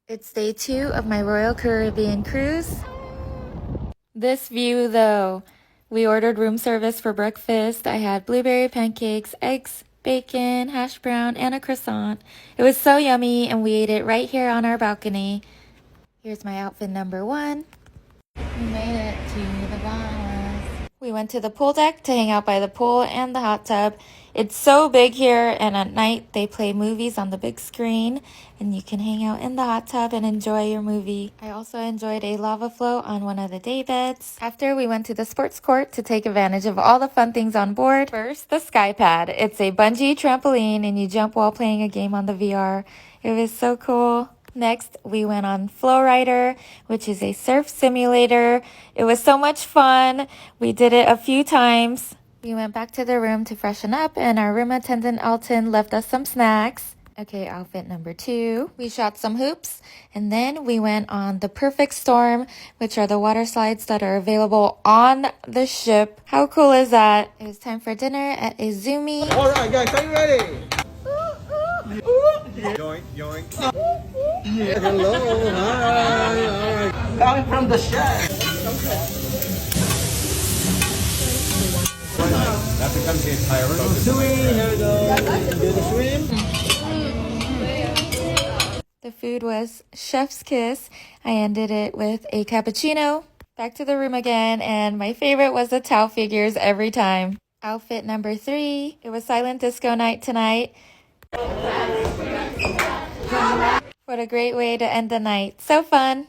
It's day 2 of my Royal Caribbean cruise. This view though, we ordered room service for breakfast. I had blueberry pancakes, eggs, bacon, hash brown, and a croissant. It was so yummy and we ate it right here on our balcony. Here's my outfit number 1. We made it to the Bahamas. We went to the pool deck to hang out by the pool and the hot tub. It's so big here, and at night they play movies on the big screen and you can hang out in the hot tub and enjoy your movie. I also enjoyed a lava float on one of the day beds. After, we went to the sports court to take advantage of all the fun things on board. First, the sky pad. It's a bungee trampoline and you jump while playing a game on the VR. It was so cool. Next, we went on Flow Rider, which is a surf simulator. It was so much fun. We did it a few times. We went back to the room to freshen up, and our room attendant, Alton, left us some snacks. Okay, outfit number 2. We shot some hoops, and then we went on the Perfect Storm, which are the water slides that are available on the ship. How cool is that? It was time for dinner at Izumi. All right, guys, are you ready? Yoink, yoink. Yeah, hello, hi. Coming from the chef. That becomes the entire focus. Here we go. Do the swim. The food was chef's kiss. I ended it with a cappuccino. Back to the room again, and my favorite was the towel figures every time. Outfit number 3. It was silent disco night tonight. What a great way to end the night. So fun.